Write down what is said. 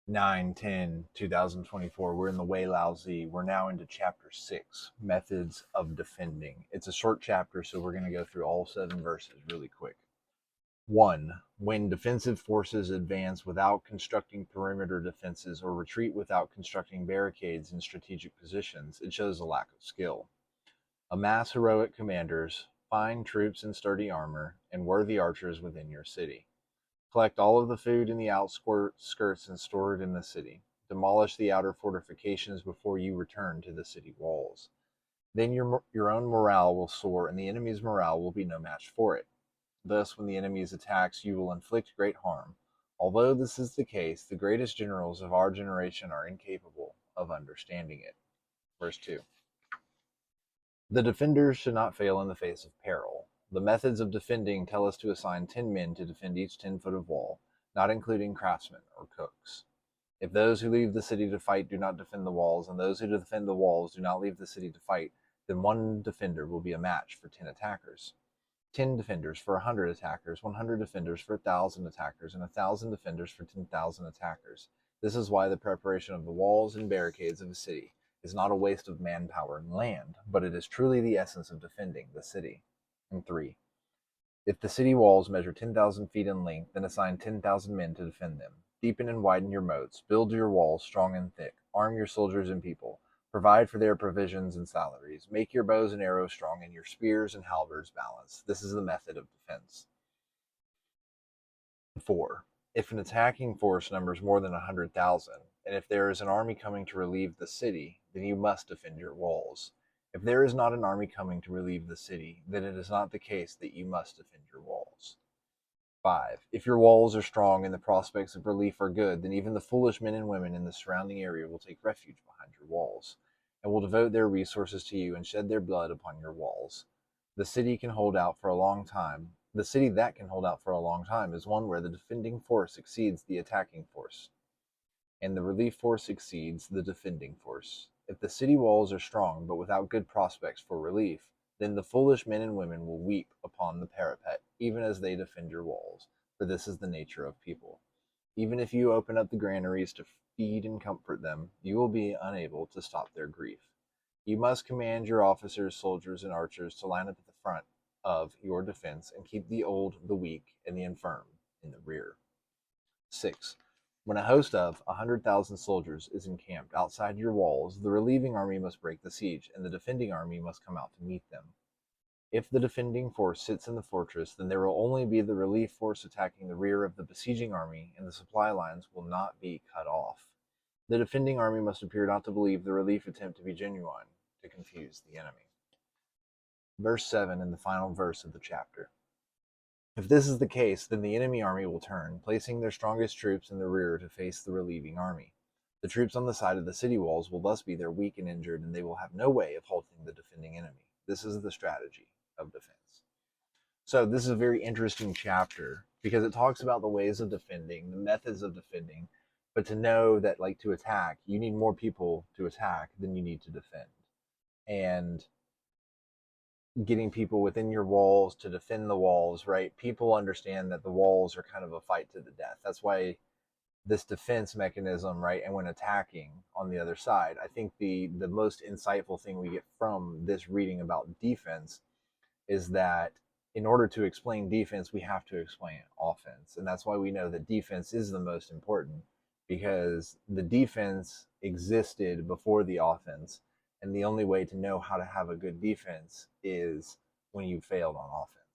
9/10/2024. We're in the Wei Liaozi. We're now into chapter 6, Methods of Defending. It's a short chapter, so we're going to go through all 7 verses really quick. 1. When defensive forces advance without constructing perimeter defenses or retreat without constructing barricades in strategic positions, it shows a lack of skill. Amass heroic commanders, fine troops in sturdy armor, and worthy archers within your city. Collect all of the food in the outskirts and store it in the city. Demolish the outer fortifications before you return to the city walls. Then your own morale will soar, and the enemy's morale will be no match for it. Thus, when the enemy attacks, you will inflict great harm. Although this is the case, the greatest generals of our generation are incapable of understanding it. Verse 2. The defenders should not fail in the face of peril. The methods of defending tell us to assign 10 men to defend each 10 foot of wall, not including craftsmen or cooks. If those who leave the city to fight do not defend the walls, and those who defend the walls do not leave the city to fight, then 1 defender will be a match for 10 attackers. 10 defenders for 100 attackers, 100 defenders for 1,000 attackers, and 1,000 defenders for 10,000 attackers. This is why the preparation of the walls and barricades of a city is not a waste of manpower and land, but it is truly the essence of defending the city. And 3. If the city walls measure 10,000 feet in length, then assign 10,000 men to defend them. Deepen and widen your moats, build your walls strong and thick, arm your soldiers and people, provide for their provisions and salaries, make your bows and arrows strong, and your spears and halberds balanced. This is the method of defense. 4. If an attacking force numbers more than 100,000, and if there is an army coming to relieve the city, then you must defend your walls. If there is not an army coming to relieve the city, then it is not the case that you must defend your walls. 5. If your walls are strong and the prospects of relief are good, then even the foolish men and women in the surrounding area will take refuge behind your walls, and will devote their resources to you and shed their blood upon your walls. The city can hold out for a long time. The city that can hold out for a long time is one where the defending force exceeds the attacking force, and the relief force exceeds the defending force. If the city walls are strong but without good prospects for relief, then the foolish men and women will weep upon the parapet, even as they defend your walls, for this is the nature of people. Even if you open up the granaries to feed and comfort them, you will be unable to stop their grief. You must command your officers, soldiers, and archers to line up at the front of your defense and keep the old, the weak, and the infirm in the rear. 6. When a host of 100,000 soldiers is encamped outside your walls, the relieving army must break the siege, and the defending army must come out to meet them. If the defending force sits in the fortress, then there will only be the relief force attacking the rear of the besieging army, and the supply lines will not be cut off. The defending army must appear not to believe the relief attempt to be genuine, to confuse the enemy. Verse 7 and the final verse of the chapter. If this is the case, then the enemy army will turn, placing their strongest troops in the rear to face the relieving army. The troops on the side of the city walls will thus be their weak and injured, and they will have no way of halting the defending enemy. This is the strategy of defense. So this is a very interesting chapter because it talks about the ways of defending, the methods of defending, but to know that, like, to attack, you need more people to attack than you need to defend. And getting people within your walls to defend the walls, right? People understand that the walls are kind of a fight to the death. That's why this defense mechanism, right? And when attacking on the other side, I think the most insightful thing we get from this reading about defense is that in order to explain defense, we have to explain offense. And that's why we know that defense is the most important, because the defense existed before the offense. And the only way to know how to have a good defense is when you failed on offense.